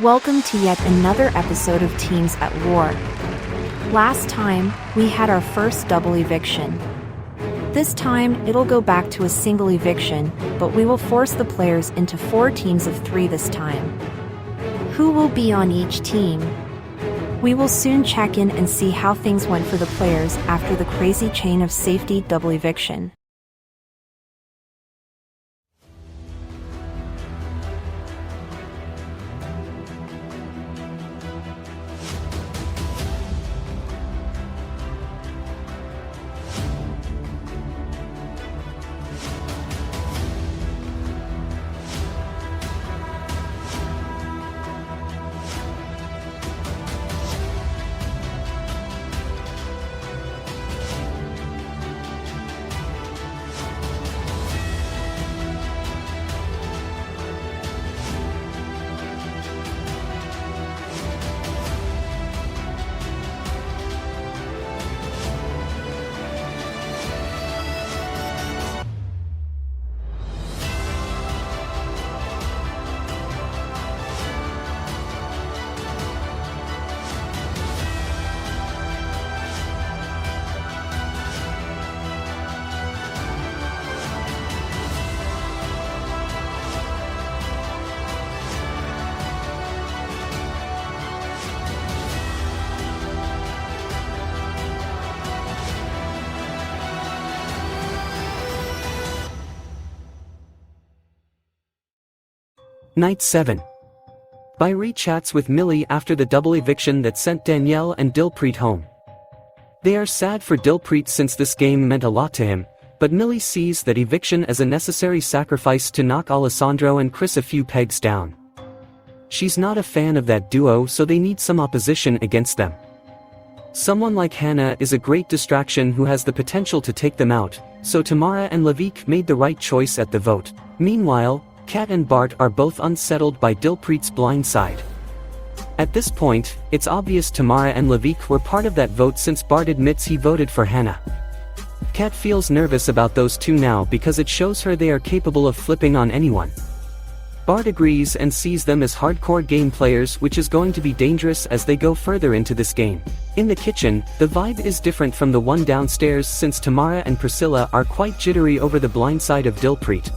Welcome to yet another episode of Teams at War. Last time, we had our first double eviction. This time, it'll go back to a single eviction, but we will force the players into 4 teams of 3 this time. Who will be on each team? We will soon check in and see how things went for the players after the crazy chain of safety double eviction. Night 7. Bairi chats with Millie after the double eviction that sent Danielle and Dilpreet home. They are sad for Dilpreet since this game meant a lot to him, but Millie sees that eviction as a necessary sacrifice to knock Alessandro and Chris a few pegs down. She's not a fan of that duo, so they need some opposition against them. Someone like Hannah is a great distraction who has the potential to take them out, so Tamara and Lavik made the right choice at the vote. Meanwhile, Kat and Bart are both unsettled by Dilpreet's blind side. At this point, it's obvious Tamara and Lavik were part of that vote since Bart admits he voted for Hannah. Kat feels nervous about those two now because it shows her they are capable of flipping on anyone. Bart agrees and sees them as hardcore game players, which is going to be dangerous as they go further into this game. In the kitchen, the vibe is different from the one downstairs since Tamara and Priscilla are quite jittery over the blind side of Dilpreet.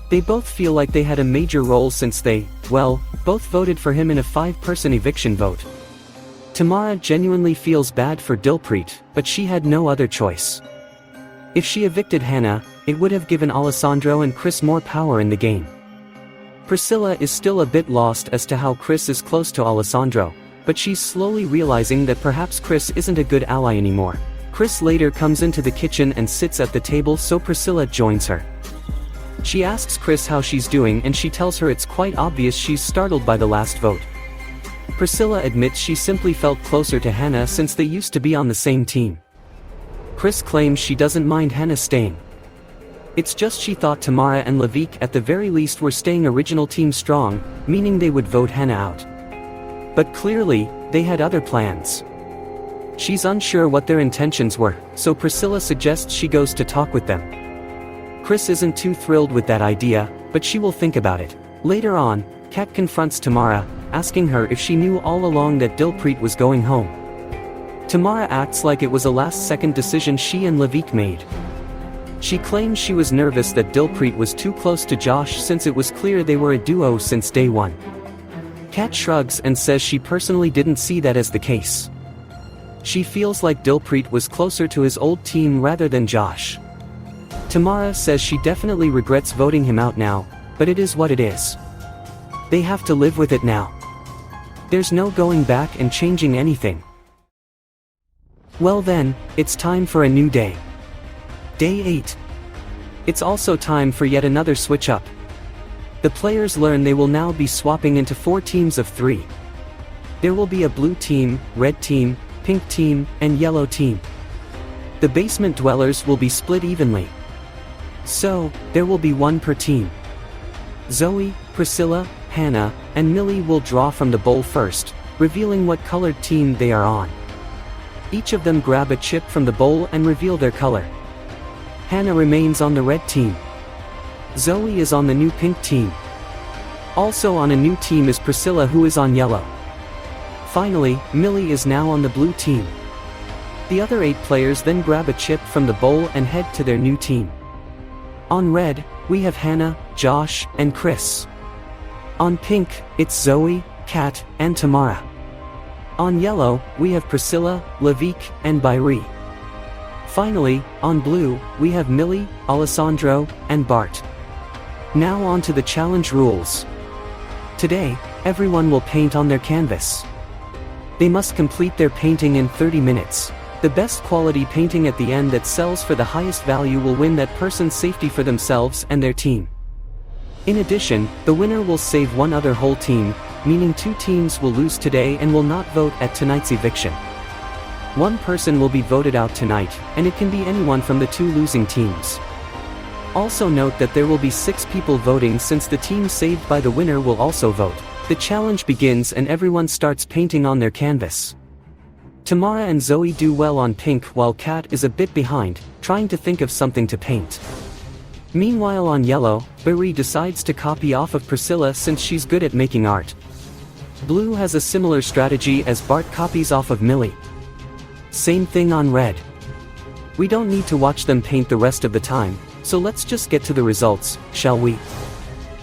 They both feel like they had a major role since they, well, both voted for him in a 5-person eviction vote. Tamara genuinely feels bad for Dilpreet, but she had no other choice. If she evicted Hannah, it would have given Alessandro and Chris more power in the game. Priscilla is still a bit lost as to how Chris is close to Alessandro, but she's slowly realizing that perhaps Chris isn't a good ally anymore. Chris later comes into the kitchen and sits at the table, so Priscilla joins her. She asks Chris how she's doing and she tells her it's quite obvious she's startled by the last vote. Priscilla admits she simply felt closer to Hannah since they used to be on the same team. Chris claims she doesn't mind Hannah staying. It's just she thought Tamara and Lavik at the very least were staying original team strong, meaning they would vote Hannah out. But clearly, they had other plans. She's unsure what their intentions were, so Priscilla suggests she goes to talk with them. Chris isn't too thrilled with that idea, but she will think about it. Later on, Kat confronts Tamara, asking her if she knew all along that Dilpreet was going home. Tamara acts like it was a last-second decision she and Lavik made. She claims she was nervous that Dilpreet was too close to Josh since it was clear they were a duo since day one. Kat shrugs and says she personally didn't see that as the case. She feels like Dilpreet was closer to his old team rather than Josh. Tamara says she definitely regrets voting him out now, but it is what it is. They have to live with it now. There's no going back and changing anything. Well then, it's time for a new day. Day 8. It's also time for yet another switch up. The players learn they will now be swapping into 4 teams of 3. There will be a blue team, red team, pink team, and yellow team. The basement dwellers will be split evenly. So, there will be 1 per team. Zoe, Priscilla, Hannah, and Millie will draw from the bowl first, revealing what colored team they are on. Each of them grab a chip from the bowl and reveal their color. Hannah remains on the red team. Zoe is on the new pink team. Also on a new team is Priscilla, who is on yellow. Finally, Millie is now on the blue team. The other 8 players then grab a chip from the bowl and head to their new team. On red, we have Hannah, Josh, and Chris. On pink, it's Zoe, Kat, and Tamara. On yellow, we have Priscilla, Lavik, and Bairi. Finally, on blue, we have Millie, Alessandro, and Bart. Now on to the challenge rules. Today, everyone will paint on their canvas. They must complete their painting in 30 minutes. The best quality painting at the end that sells for the highest value will win that person's safety for themselves and their team. In addition, the winner will save one other whole team, meaning 2 teams will lose today and will not vote at tonight's eviction. One person will be voted out tonight, and it can be anyone from the 2 losing teams. Also note that there will be 6 people voting, since the team saved by the winner will also vote. The challenge begins and everyone starts painting on their canvas. Tamara and Zoe do well on pink, while Kat is a bit behind, trying to think of something to paint. Meanwhile on yellow, Bairi decides to copy off of Priscilla since she's good at making art. Blue has a similar strategy as Bart copies off of Millie. Same thing on red. We don't need to watch them paint the rest of the time, so let's just get to the results, shall we?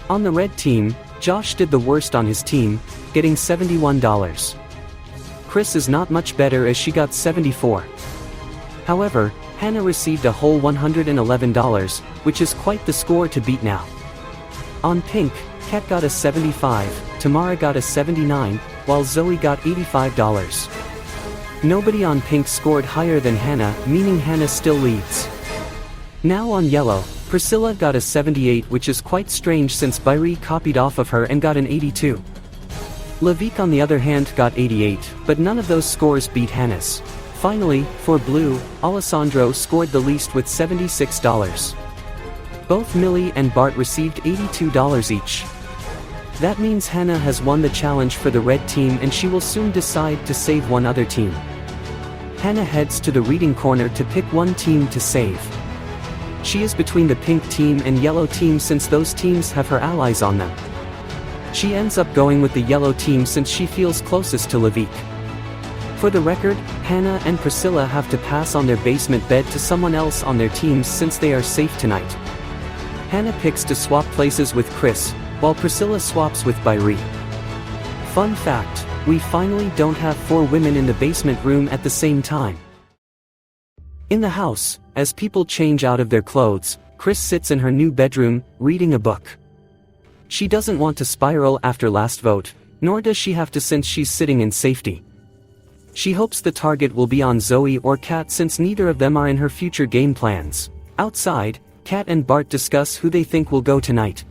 On the red team, Josh did the worst on his team, getting $71. Chris is not much better as she got 74. However, Hannah received a whole $111, which is quite the score to beat now. On pink, Kat got a 75, Tamara got a 79, while Zoe got $85. Nobody on pink scored higher than Hannah, meaning Hannah still leads. Now on yellow, Priscilla got a 78, which is quite strange since Bairi copied off of her and got an 82. Lavik on the other hand got 88, but none of those scores beat Hannah's. Finally, for blue, Alessandro scored the least with $76. Both Millie and Bart received $82 each. That means Hannah has won the challenge for the red team, and she will soon decide to save one other team. Hannah heads to the reading corner to pick one team to save. She is between the pink team and yellow team since those teams have her allies on them. She ends up going with the yellow team since she feels closest to Lavik. For the record, Hannah and Priscilla have to pass on their basement bed to someone else on their teams since they are safe tonight. Hannah picks to swap places with Chris, while Priscilla swaps with Bairi. Fun fact, we finally don't have 4 women in the basement room at the same time. In the house, as people change out of their clothes, Chris sits in her new bedroom, reading a book. She doesn't want to spiral after last vote, nor does she have to since she's sitting in safety. She hopes the target will be on Zoe or Kat since neither of them are in her future game plans. Outside, Kat and Bart discuss who they think will go tonight.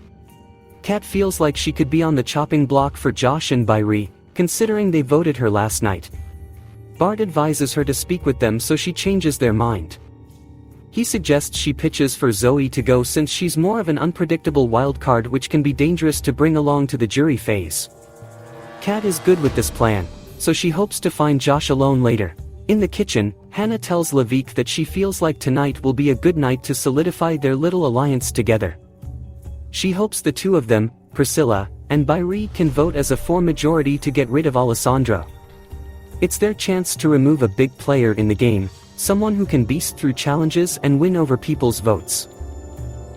Kat feels like she could be on the chopping block for Josh and Bairi, considering they voted her last night. Bart advises her to speak with them so she changes their mind. He suggests she pitches for Zoe to go since she's more of an unpredictable wildcard, which can be dangerous to bring along to the jury phase. Kat is good with this plan, so she hopes to find Josh alone later. In the kitchen, Hannah tells Lavik that she feels like tonight will be a good night to solidify their little alliance together. She hopes the 2 of them, Priscilla and Bairi, can vote as a 4 majority to get rid of Alessandro. It's their chance to remove a big player in the game, someone who can beast through challenges and win over people's votes.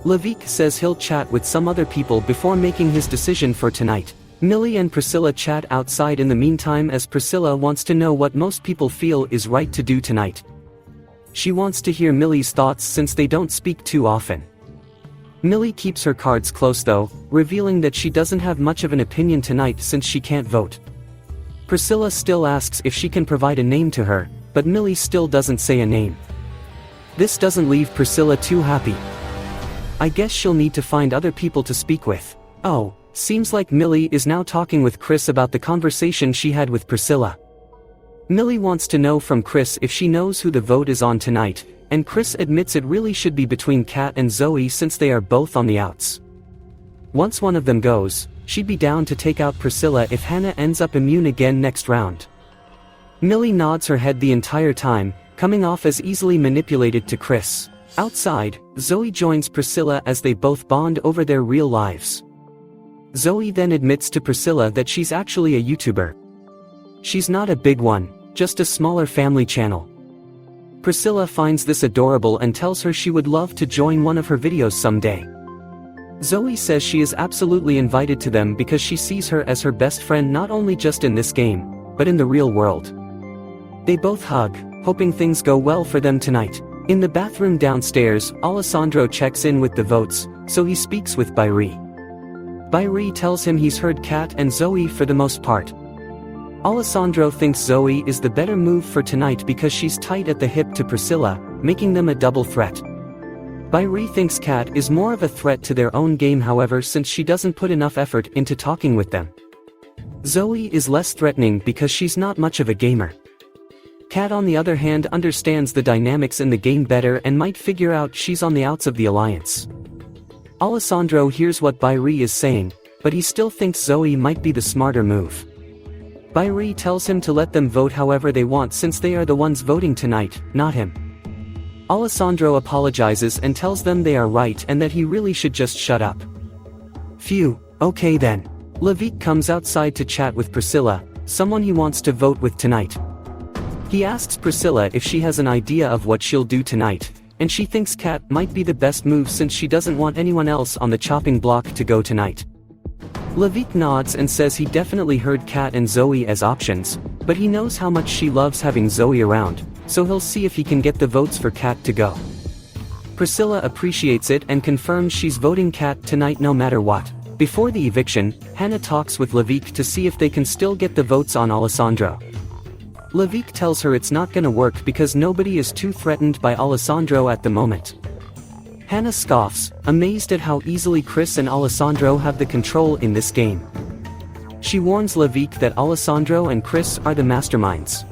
Lavik says he'll chat with some other people before making his decision for tonight. Millie and Priscilla chat outside in the meantime, as Priscilla wants to know what most people feel is right to do tonight. She wants to hear Millie's thoughts since they don't speak too often. Millie keeps her cards close though, revealing that she doesn't have much of an opinion tonight since she can't vote. Priscilla still asks if she can provide a name to her, but Millie still doesn't say a name. This doesn't leave Priscilla too happy. I guess she'll need to find other people to speak with. Oh, seems like Millie is now talking with Chris about the conversation she had with Priscilla. Millie wants to know from Chris if she knows who the vote is on tonight, and Chris admits it really should be between Kat and Zoe since they are both on the outs. Once one of them goes, she'd be down to take out Priscilla if Hannah ends up immune again next round. Millie nods her head the entire time, coming off as easily manipulated to Chris. Outside, Zoe joins Priscilla as they both bond over their real lives. Zoe then admits to Priscilla that she's actually a YouTuber. She's not a big one, just a smaller family channel. Priscilla finds this adorable and tells her she would love to join one of her videos someday. Zoe says she is absolutely invited to them because she sees her as her best friend not only just in this game, but in the real world. They both hug, hoping things go well for them tonight. In the bathroom downstairs, Alessandro checks in with the votes, so he speaks with Bairi. Bairi tells him he's heard Kat and Zoe for the most part. Alessandro thinks Zoe is the better move for tonight because she's tight at the hip to Priscilla, making them a double threat. Bairi thinks Kat is more of a threat to their own game, however, since she doesn't put enough effort into talking with them. Zoe is less threatening because she's not much of a gamer. Kat on the other hand understands the dynamics in the game better and might figure out she's on the outs of the alliance. Alessandro hears what Bairi is saying, but he still thinks Zoe might be the smarter move. Bairi tells him to let them vote however they want since they are the ones voting tonight, not him. Alessandro apologizes and tells them they are right and that he really should just shut up. Phew, okay then. Levique comes outside to chat with Priscilla, someone he wants to vote with tonight. He asks Priscilla if she has an idea of what she'll do tonight, and she thinks Kat might be the best move since she doesn't want anyone else on the chopping block to go tonight. Levique nods and says he definitely heard Kat and Zoe as options, but he knows how much she loves having Zoe around, so he'll see if he can get the votes for Kat to go. Priscilla appreciates it and confirms she's voting Kat tonight no matter what. Before the eviction, Hannah talks with Levique to see if they can still get the votes on Alessandro. Levique tells her it's not gonna work because nobody is too threatened by Alessandro at the moment. Hannah scoffs, amazed at how easily Chris and Alessandro have the control in this game. She warns Levique that Alessandro and Chris are the masterminds.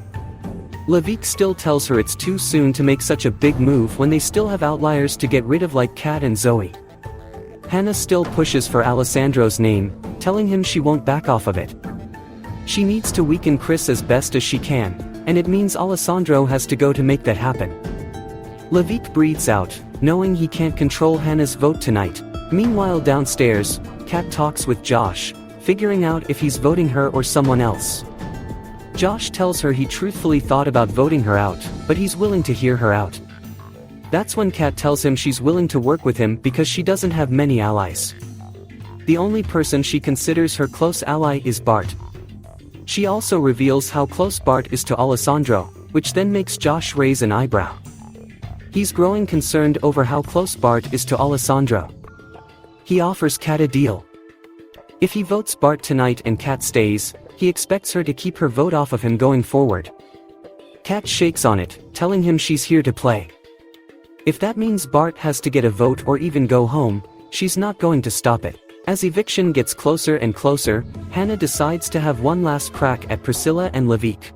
Levique still tells her it's too soon to make such a big move when they still have outliers to get rid of like Kat and Zoe. Hannah still pushes for Alessandro's name, telling him she won't back off of it. She needs to weaken Chris as best as she can, and it means Alessandro has to go to make that happen. Levique breathes out, knowing he can't control Hannah's vote tonight. Meanwhile downstairs, Kat talks with Josh, figuring out if he's voting her or someone else. Josh tells her he truthfully thought about voting her out, but he's willing to hear her out. That's when Kat tells him she's willing to work with him because she doesn't have many allies. The only person she considers her close ally is Bart. She also reveals how close Bart is to Alessandro, which then makes Josh raise an eyebrow. He's growing concerned over how close Bart is to Alessandro. He offers Kat a deal. If he votes Bart tonight and Kat stays, he expects her to keep her vote off of him going forward. Kat shakes on it, telling him she's here to play. If that means Bart has to get a vote or even go home, she's not going to stop it. As eviction gets closer and closer, Hannah decides to have one last crack at Priscilla and Levique.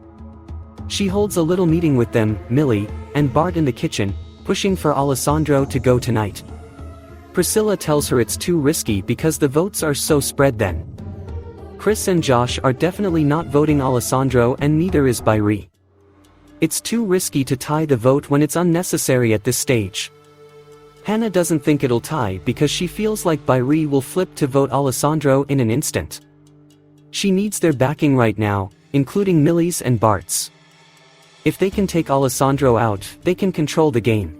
She holds a little meeting with them, Millie, and Bart in the kitchen, pushing for Alessandro to go tonight. Priscilla tells her it's too risky because the votes are so spread then. Chris and Josh are definitely not voting Alessandro and neither is Bairi. It's too risky to tie the vote when it's unnecessary at this stage. Hannah doesn't think it'll tie because she feels like Bairi will flip to vote Alessandro in an instant. She needs their backing right now, including Millie's and Bart's. If they can take Alessandro out, they can control the game.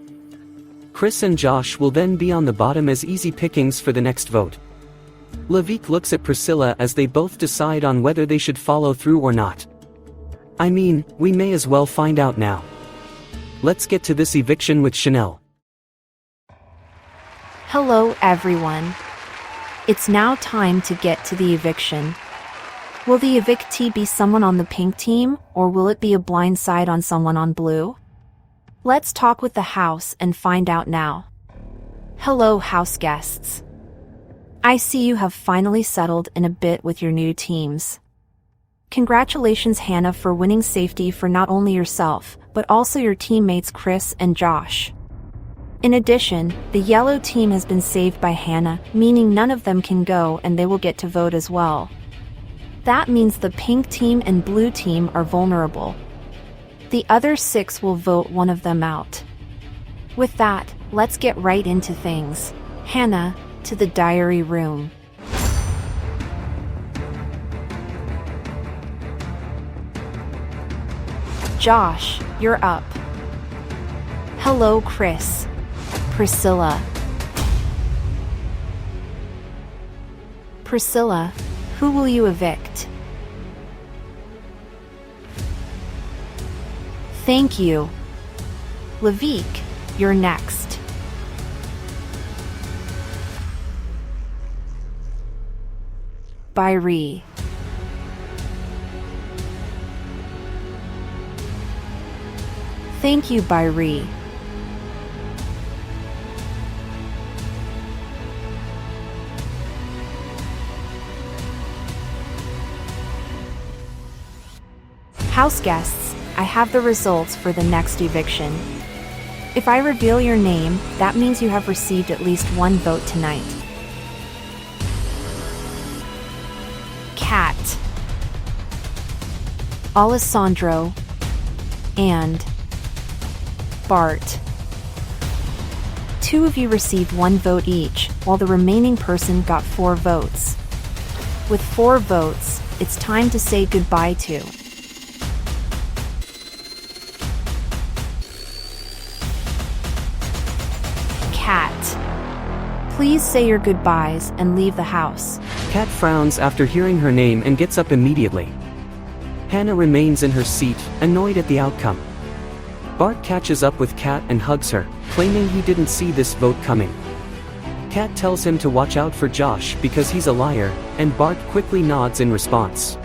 Chris and Josh will then be on the bottom as easy pickings for the next vote. Levique looks at Priscilla as they both decide on whether they should follow through or not. I mean, we may as well find out now. Let's get to this eviction with Chanel. Hello everyone. It's now time to get to the eviction. Will the evictee be someone on the pink team, or will it be a blind side on someone on blue? Let's talk with the house and find out now. Hello house guests. I see you have finally settled in a bit with your new teams. Congratulations Hannah for winning safety for not only yourself, but also your teammates Chris and Josh. In addition, the yellow team has been saved by Hannah, meaning none of them can go and they will get to vote as well. That means the pink team and blue team are vulnerable. The other 6 will vote one of them out. With that, let's get right into things. Hannah, to the diary room. Josh, you're up. Hello, Chris. Priscilla. Priscilla, who will you evict? Thank you. Levique, you're next. Byrie. Thank you, Byrie. House guests, I have the results for the next eviction. If I reveal your name, that means you have received at least one vote tonight. Kat, Alessandro, and Bart. Two of you received one vote each, while the remaining person got 4 votes. With 4 votes, it's time to say goodbye to Kat. Please say your goodbyes and leave the house. Kat frowns after hearing her name and gets up immediately. Hannah remains in her seat, annoyed at the outcome. Bart catches up with Kat and hugs her, claiming he didn't see this vote coming. Kat tells him to watch out for Josh because he's a liar, and Bart quickly nods in response.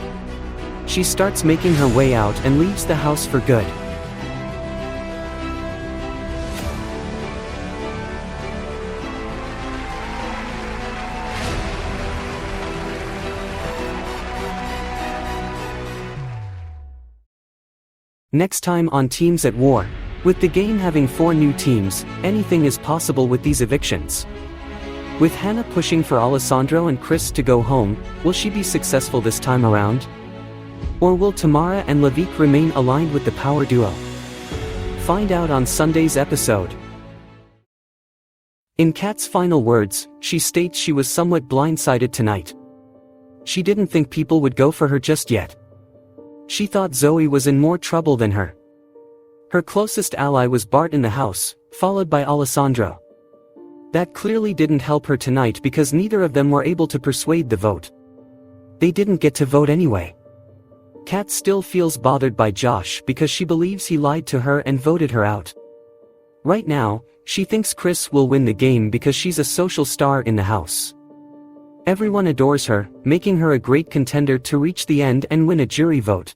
She starts making her way out and leaves the house for good. Next time on Teams at War. With the game having 4 new teams, anything is possible with these evictions. With Hannah pushing for Alessandro and Chris to go home, will she be successful this time around? Or will Tamara and Levique remain aligned with the power duo? Find out on Sunday's episode. In Kat's final words, she states she was somewhat blindsided tonight. She didn't think people would go for her just yet. She thought Zoe was in more trouble than her. Her closest ally was Bart in the house, followed by Alessandro. That clearly didn't help her tonight because neither of them were able to persuade the vote. They didn't get to vote anyway. Kat still feels bothered by Josh because she believes he lied to her and voted her out. Right now, she thinks Chris will win the game because she's a social star in the house. Everyone adores her, making her a great contender to reach the end and win a jury vote.